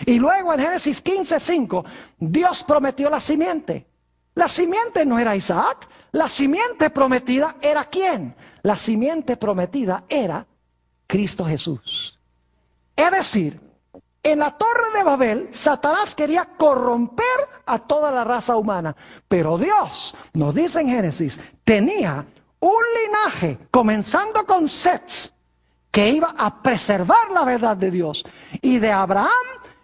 Y luego en Génesis 15, 5, Dios prometió la simiente. La simiente no era Isaac, la simiente prometida era ¿quién? La simiente prometida era Cristo Jesús. Es decir, en la Torre de Babel, Satanás quería corromper a toda la raza humana. Pero Dios, nos dice en Génesis, tenía un linaje, comenzando con Set, que iba a preservar la verdad de Dios. Y de Abraham,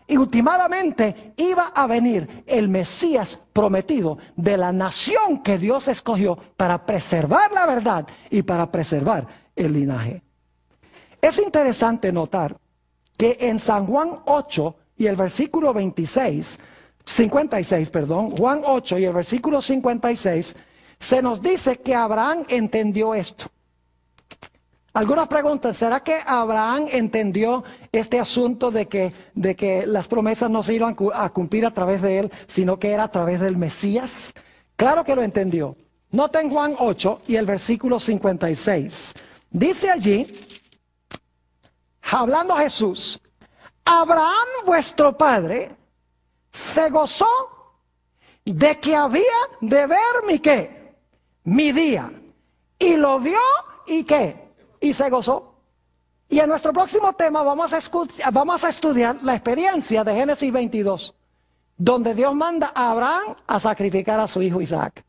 y últimamente iba a venir el Mesías prometido de la nación que Dios escogió para preservar la verdad y para preservar el linaje. Es interesante notar que en San Juan 8 y el versículo 56, Juan 8 y el versículo 56, se nos dice que Abraham entendió esto. Algunas preguntan, ¿será que Abraham entendió este asunto de que las promesas no se iban a cumplir a través de él, sino que era a través del Mesías? Claro que lo entendió. Nota en Juan 8 y el versículo 56. Dice allí, hablando a Jesús, Abraham vuestro padre se gozó de que había de ver mi ¿qué? Mi día. Y lo vio y ¿qué? Y se gozó. Y en nuestro próximo tema vamos a estudiar la experiencia de Génesis 22, donde Dios manda a Abraham a sacrificar a su hijo Isaac.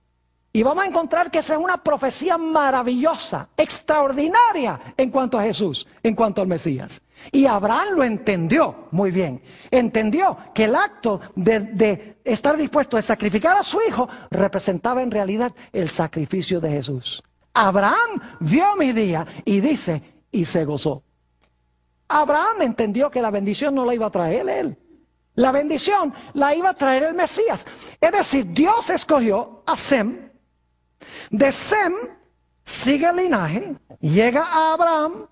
Y vamos a encontrar que esa es una profecía maravillosa, extraordinaria en cuanto a Jesús, en cuanto al Mesías. Y Abraham lo entendió muy bien. Entendió que el acto de estar dispuesto a sacrificar a su hijo representaba en realidad el sacrificio de Jesús. Abraham vio mi día y dice, y se gozó. Abraham entendió que la bendición no la iba a traer él. La bendición la iba a traer el Mesías. Es decir, Dios escogió a Sem. De Sem sigue el linaje, llega a Abraham.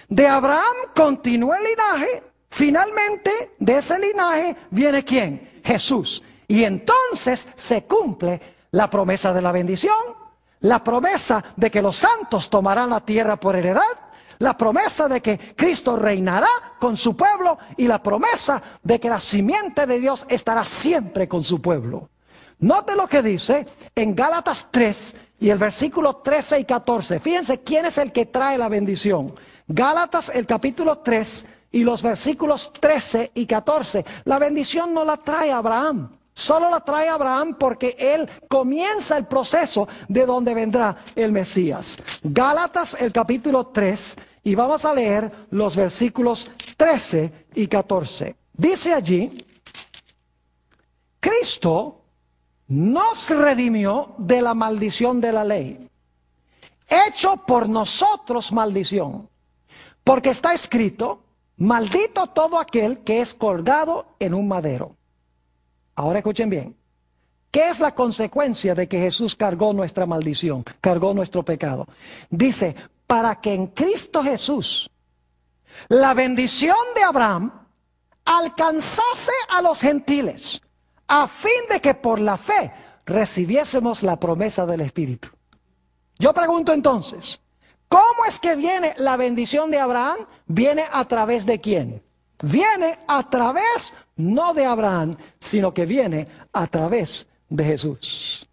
De Abraham continúa el linaje. Finalmente, de ese linaje viene ¿quién? Jesús. Y entonces se cumple la promesa de la bendición, la promesa de que los santos tomarán la tierra por heredad, la promesa de que Cristo reinará con su pueblo y la promesa de que la simiente de Dios estará siempre con su pueblo. Note lo que dice en Gálatas 3 y el versículo 13 y 14. Fíjense quién es el que trae la bendición. Gálatas el capítulo 3 y los versículos 13 y 14. La bendición no la trae Abraham. Solo la trae Abraham porque él comienza el proceso de donde vendrá el Mesías. Gálatas el capítulo 3 y vamos a leer los versículos 13 y 14. Dice allí, Cristo nos redimió de la maldición de la ley, hecho por nosotros maldición, porque está escrito, maldito todo aquel que es colgado en un madero. Ahora escuchen bien, ¿qué es la consecuencia de que Jesús cargó nuestra maldición, cargó nuestro pecado? Dice, para que en Cristo Jesús la bendición de Abraham alcanzase a los gentiles, a fin de que por la fe recibiésemos la promesa del Espíritu. Yo pregunto entonces, ¿cómo es que viene la bendición de Abraham? ¿Viene a través de quién? Viene a través, no de Abraham, sino que viene a través de Jesús.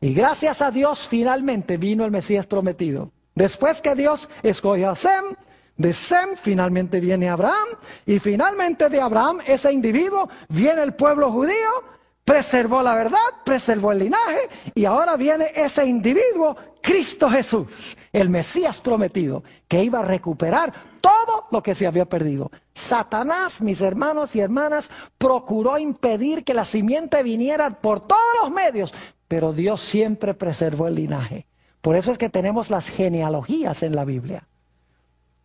Y gracias a Dios finalmente vino el Mesías prometido. Después que Dios escogió a Sem, de Sem finalmente viene Abraham, y finalmente de Abraham, ese individuo, viene el pueblo judío, preservó la verdad, preservó el linaje, y ahora viene ese individuo, Cristo Jesús, el Mesías prometido, que iba a recuperar todo lo que se había perdido. Satanás, mis hermanos y hermanas, procuró impedir que la simiente viniera por todos los medios, pero Dios siempre preservó el linaje. Por eso es que tenemos las genealogías en la Biblia.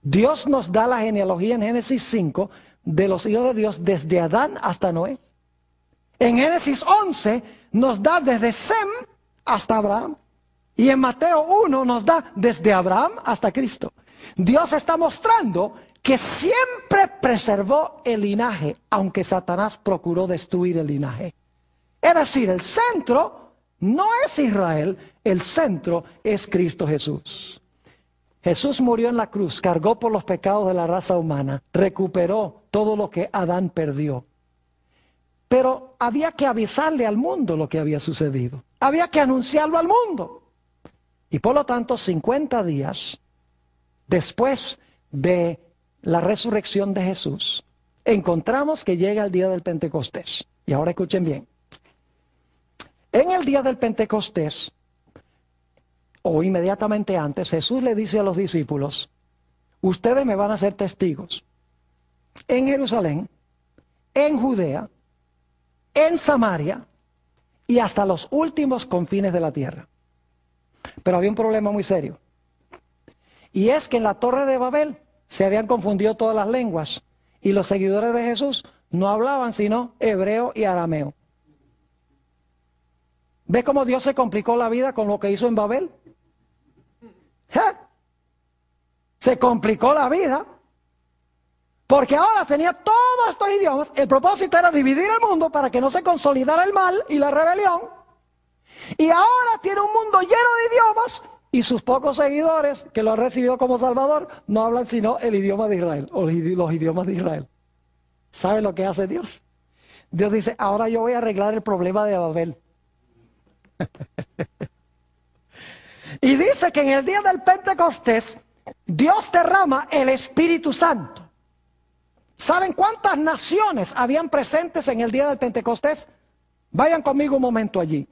Dios nos da la genealogía en Génesis 5 de los hijos de Dios desde Adán hasta Noé. En Génesis 11 nos da desde Sem hasta Abraham. Y en Mateo 1 nos da desde Abraham hasta Cristo. Dios está mostrando que siempre preservó el linaje, aunque Satanás procuró destruir el linaje. Es decir, el centro no es Israel, el centro es Cristo Jesús. Jesús murió en la cruz, cargó por los pecados de la raza humana, recuperó todo lo que Adán perdió. Pero había que avisarle al mundo lo que había sucedido. Había que anunciarlo al mundo. Y por lo tanto, 50 días después de la resurrección de Jesús, encontramos que llega el día del Pentecostés. Y ahora escuchen bien. En el día del Pentecostés, o inmediatamente antes, Jesús le dice a los discípulos, ustedes me van a ser testigos en Jerusalén, en Judea, en Samaria y hasta los últimos confines de la tierra. Pero había un problema muy serio. Y es que en la Torre de Babel se habían confundido todas las lenguas y los seguidores de Jesús no hablaban sino hebreo y arameo. ¿Ves cómo Dios se complicó la vida con lo que hizo en Babel? Se complicó la vida porque ahora tenía todos estos idiomas. El propósito era dividir el mundo para que no se consolidara el mal y la rebelión. Y ahora tiene un mundo lleno de idiomas y sus pocos seguidores que lo han recibido como Salvador no hablan sino el idioma de Israel o los idiomas de Israel. ¿Sabe lo que hace Dios? Dios dice, ahora yo voy a arreglar el problema de Babel. Y dice que en el día del Pentecostés Dios derrama el Espíritu Santo. ¿Saben cuántas naciones habían presentes en el día del Pentecostés? Vayan conmigo un momento allí.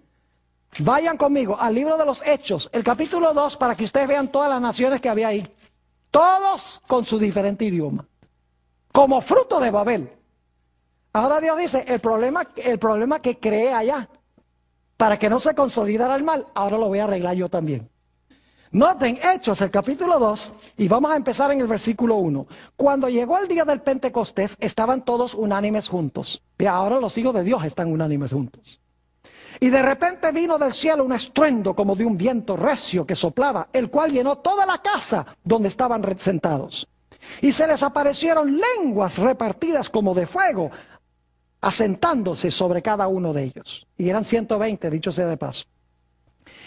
Vayan conmigo al libro de los Hechos, el capítulo 2, para que ustedes vean todas las naciones que había ahí. Todos con su diferente idioma. Como fruto de Babel. Ahora Dios dice, el problema que creé allá, para que no se consolidara el mal, ahora lo voy a arreglar yo también. Noten Hechos, el capítulo 2, y vamos a empezar en el versículo 1. Cuando llegó el día del Pentecostés, estaban todos unánimes juntos. Y ahora los hijos de Dios están unánimes juntos. Y de repente vino del cielo un estruendo como de un viento recio que soplaba, el cual llenó toda la casa donde estaban sentados. Y se les aparecieron lenguas repartidas como de fuego, asentándose sobre cada uno de ellos. Y eran 120, dicho sea de paso.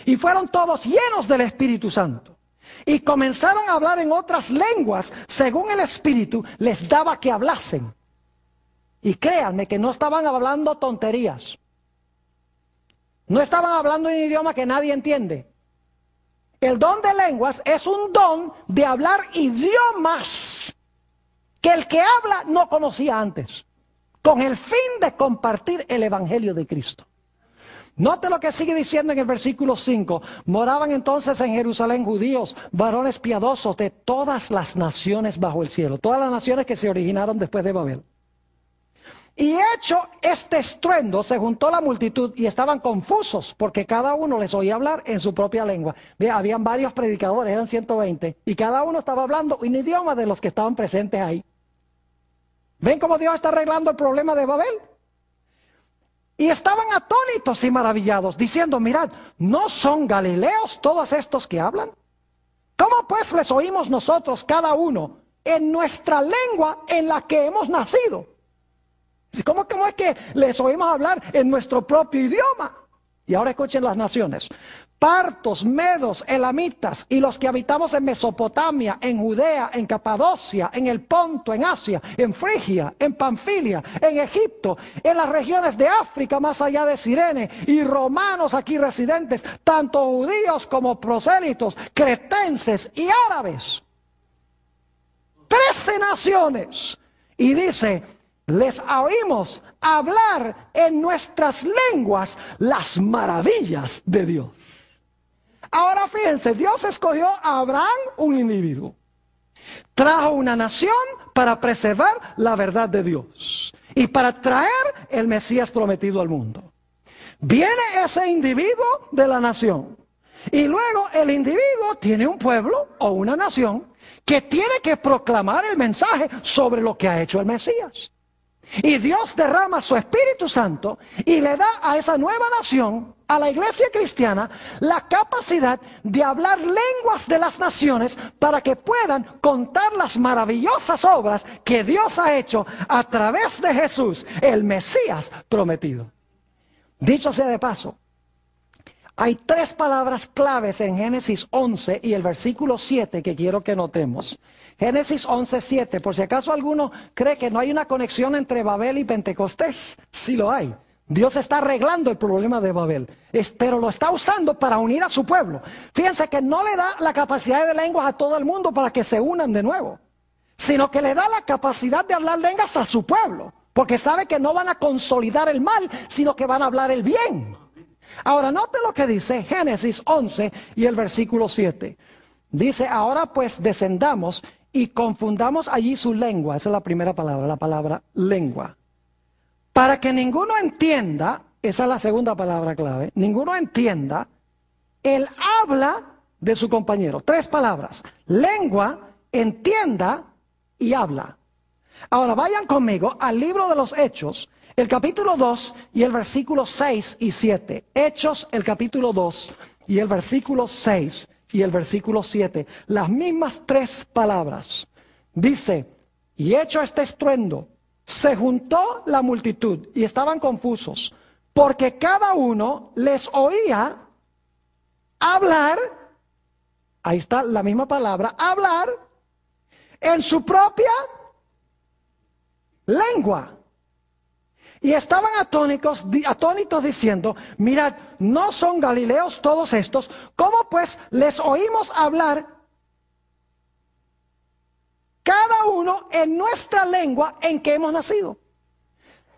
Y fueron todos llenos del Espíritu Santo. Y comenzaron a hablar en otras lenguas, según el Espíritu les daba que hablasen. Y créanme que no estaban hablando tonterías. No estaban hablando en un idioma que nadie entiende. El don de lenguas es un don de hablar idiomas que el que habla no conocía antes, con el fin de compartir el Evangelio de Cristo. Note lo que sigue diciendo en el versículo 5. Moraban entonces en Jerusalén judíos, varones piadosos de todas las naciones bajo el cielo. Todas las naciones que se originaron después de Babel. Y hecho este estruendo, se juntó la multitud y estaban confusos, porque cada uno les oía hablar en su propia lengua. Habían varios predicadores, eran 120, y cada uno estaba hablando un idioma de los que estaban presentes ahí. ¿Ven cómo Dios está arreglando el problema de Babel? Y estaban atónitos y maravillados, diciendo, mirad, ¿no son galileos todos estos que hablan? ¿Cómo pues les oímos nosotros cada uno en nuestra lengua en la que hemos nacido? ¿Cómo es que les oímos hablar en nuestro propio idioma? Y ahora escuchen las naciones. Partos, medos, elamitas y los que habitamos en Mesopotamia, en Judea, en Capadocia, en el Ponto, en Asia, en Frigia, en Panfilia, en Egipto, en las regiones de África más allá de Cirene, y romanos aquí residentes, tanto judíos como prosélitos, cretenses y árabes. 13 naciones. Y dice, les oímos hablar en nuestras lenguas las maravillas de Dios. Ahora fíjense, Dios escogió a Abraham, un individuo. Trajo una nación para preservar la verdad de Dios y para traer el Mesías prometido al mundo. Viene ese individuo de la nación y luego el individuo tiene un pueblo o una nación que tiene que proclamar el mensaje sobre lo que ha hecho el Mesías. Y Dios derrama su Espíritu Santo y le da a esa nueva nación, a la iglesia cristiana, la capacidad de hablar lenguas de las naciones para que puedan contar las maravillosas obras que Dios ha hecho a través de Jesús, el Mesías prometido. Dicho sea de paso, hay 3 palabras claves en Génesis 11 y el versículo 7 que quiero que notemos. Génesis 11:7, por si acaso alguno cree que no hay una conexión entre Babel y Pentecostés, sí lo hay. Dios está arreglando el problema de Babel, pero lo está usando para unir a su pueblo. Fíjense que no le da la capacidad de lenguas a todo el mundo para que se unan de nuevo, sino que le da la capacidad de hablar lenguas a su pueblo, porque sabe que no van a consolidar el mal, sino que van a hablar el bien. Ahora note lo que dice Génesis 11 y el versículo 7. Dice, ahora pues descendamos y confundamos allí su lengua. Esa es la primera palabra, la palabra lengua. Para que ninguno entienda, esa es la segunda palabra clave, ninguno entienda el habla de su compañero. 3 palabras, lengua, entienda y habla. Ahora vayan conmigo al libro de los Hechos, el capítulo 2 y el versículo 6 y 7. Hechos, el capítulo 2 y el versículo 6 y el versículo 7. Las mismas 3 palabras. Dice, y hecho este estruendo, se juntó la multitud y estaban confusos, porque cada uno les oía hablar, ahí está la misma palabra, hablar en su propia lengua. Y estaban atónitos diciendo, mirad, ¿no son galileos todos estos? ¿Cómo pues les oímos hablar cada uno en nuestra lengua en que hemos nacido.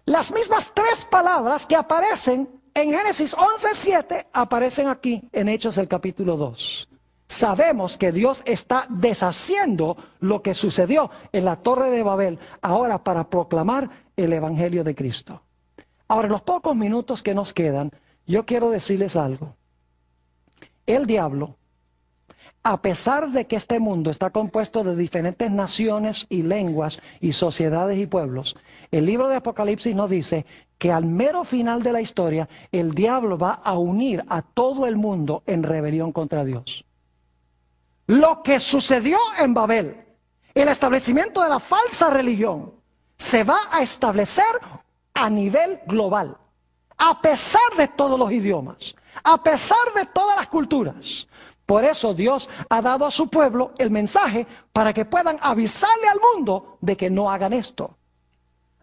Las mismas tres palabras que aparecen en Génesis 11:7 aparecen aquí en Hechos el capítulo 2. Sabemos que Dios está deshaciendo lo que sucedió en la Torre de Babel ahora para proclamar el Evangelio de Cristo. Ahora, en los pocos minutos que nos quedan, yo quiero decirles algo. El diablo, a pesar de que este mundo está compuesto de diferentes naciones y lenguas y sociedades y pueblos, el libro de Apocalipsis nos dice que al mero final de la historia, el diablo va a unir a todo el mundo en rebelión contra Dios. Lo que sucedió en Babel, el establecimiento de la falsa religión, se va a establecer a nivel global, a pesar de todos los idiomas, a pesar de todas las culturas. Por eso Dios ha dado a su pueblo el mensaje para que puedan avisarle al mundo de que no hagan esto.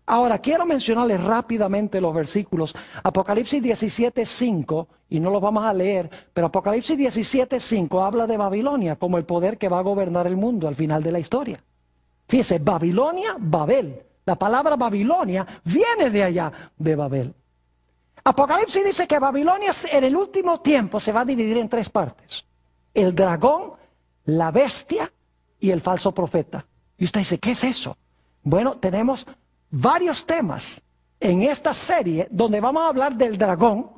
Ahora, quiero mencionarles rápidamente los versículos. Apocalipsis 17:5, y no los vamos a leer, pero Apocalipsis 17:5 habla de Babilonia como el poder que va a gobernar el mundo al final de la historia. Fíjese, Babilonia, Babel. La palabra Babilonia viene de allá, de Babel. Apocalipsis dice que Babilonia en el último tiempo se va a dividir en tres partes: el dragón, la bestia y el falso profeta. Y usted dice, ¿qué es eso? Bueno, tenemos varios temas en esta serie donde vamos a hablar del dragón.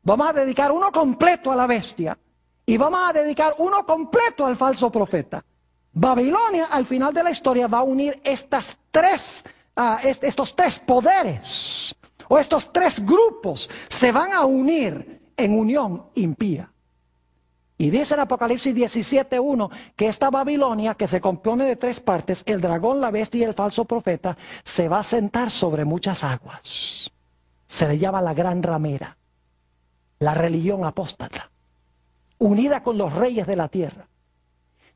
Vamos a dedicar uno completo a la bestia y vamos a dedicar uno completo al falso profeta. Babilonia al final de la historia va a unir estos tres poderes, o estos tres grupos se van a unir en unión impía. Y dice en Apocalipsis 17:1 que esta Babilonia, que se compone de tres partes, el dragón, la bestia y el falso profeta, se va a sentar sobre muchas aguas. Se le llama la gran ramera, la religión apóstata, unida con los reyes de la tierra.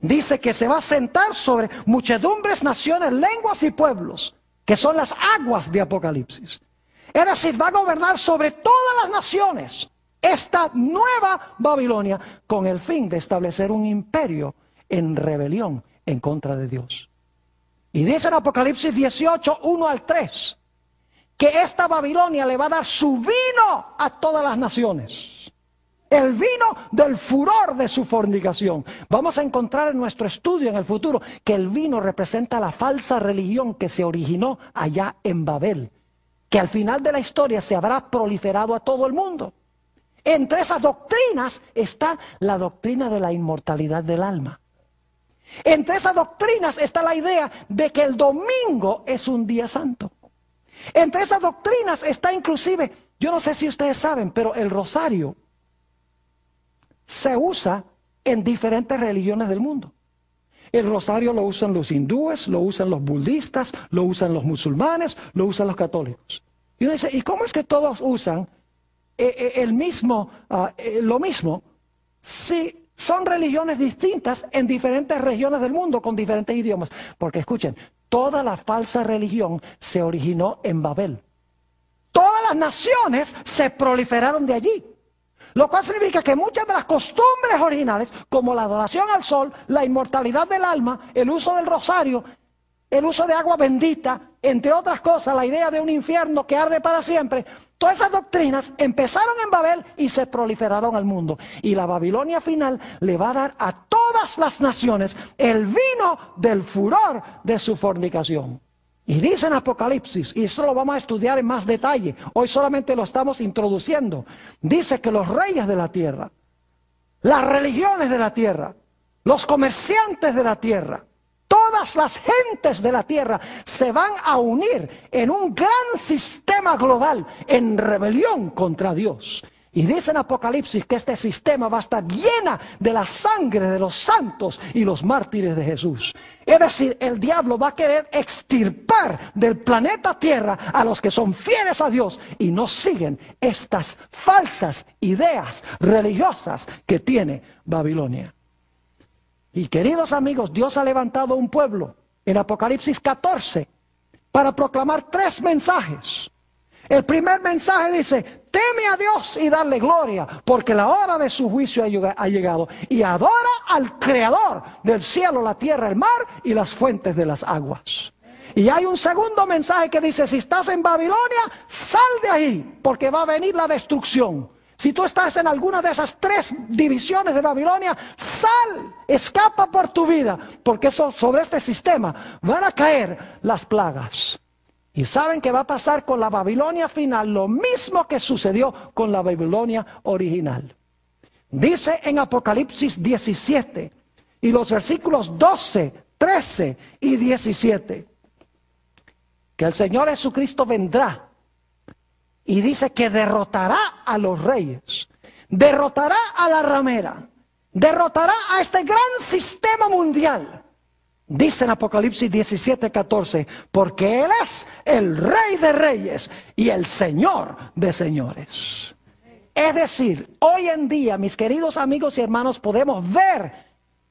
Dice que se va a sentar sobre muchedumbres, naciones, lenguas y pueblos, que son las aguas de Apocalipsis. Es decir, va a gobernar sobre todas las naciones esta nueva Babilonia, con el fin de establecer un imperio en rebelión en contra de Dios. Y dice en Apocalipsis 18:1-3, que esta Babilonia le va a dar su vino a todas las naciones. El vino del furor de su fornicación. Vamos a encontrar en nuestro estudio en el futuro que el vino representa la falsa religión que se originó allá en Babel, que al final de la historia se habrá proliferado a todo el mundo. Entre esas doctrinas está la doctrina de la inmortalidad del alma. Entre esas doctrinas está la idea de que el domingo es un día santo. Entre esas doctrinas está inclusive, yo no sé si ustedes saben, pero el rosario se usa en diferentes religiones del mundo. El rosario lo usan los hindúes, lo usan los budistas, lo usan los musulmanes, lo usan los católicos. Y uno dice, ¿y cómo es que todos usan lo mismo si son religiones distintas en diferentes regiones del mundo con diferentes idiomas? Porque escuchen, toda la falsa religión se originó en Babel. Todas las naciones se proliferaron de allí. Lo cual significa que muchas de las costumbres originales, como la adoración al sol, la inmortalidad del alma, el uso del rosario, el uso de agua bendita, entre otras cosas, la idea de un infierno que arde para siempre, todas esas doctrinas empezaron en Babel y se proliferaron al mundo. Y la Babilonia final le va a dar a todas las naciones el vino del furor de su fornicación. Y dice en Apocalipsis, y esto lo vamos a estudiar en más detalle, hoy solamente lo estamos introduciendo, dice que los reyes de la tierra, las religiones de la tierra, los comerciantes de la tierra, todas las gentes de la tierra se van a unir en un gran sistema global en rebelión contra Dios. Y dice en Apocalipsis que este sistema va a estar llena de la sangre de los santos y los mártires de Jesús. Es decir, el diablo va a querer extirpar del planeta Tierra a los que son fieles a Dios y no siguen estas falsas ideas religiosas que tiene Babilonia. Y queridos amigos, Dios ha levantado un pueblo en Apocalipsis 14 para proclamar tres mensajes. El primer mensaje dice, teme a Dios y darle gloria, porque la hora de su juicio ha llegado. Y adora al Creador del cielo, la tierra, el mar y las fuentes de las aguas. Y hay un segundo mensaje que dice, si estás en Babilonia, sal de ahí, porque va a venir la destrucción. Si tú estás en alguna de esas 3 divisiones de Babilonia, sal, escapa por tu vida, porque sobre este sistema van a caer las plagas. Y saben que va a pasar con la Babilonia final lo mismo que sucedió con la Babilonia original. Dice en Apocalipsis 17 y los versículos 12, 13 y 17 que el Señor Jesucristo vendrá y dice que derrotará a los reyes, derrotará a la ramera, derrotará a este gran sistema mundial. Dice en Apocalipsis 17, 14, porque Él es el Rey de Reyes y el Señor de Señores. Es decir, hoy en día, mis queridos amigos y hermanos, podemos ver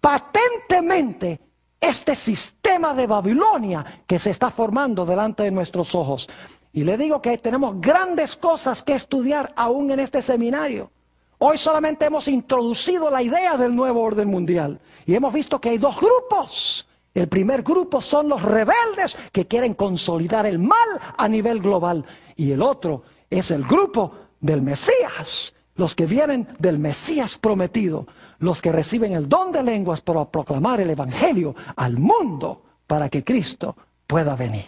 patentemente este sistema de Babilonia que se está formando delante de nuestros ojos. Y le digo que tenemos grandes cosas que estudiar aún en este seminario. Hoy solamente hemos introducido la idea del nuevo orden mundial y hemos visto que hay 2 grupos. El primer grupo son los rebeldes que quieren consolidar el mal a nivel global. Y el otro es el grupo del Mesías, los que vienen del Mesías prometido, los que reciben el don de lenguas para proclamar el Evangelio al mundo para que Cristo pueda venir.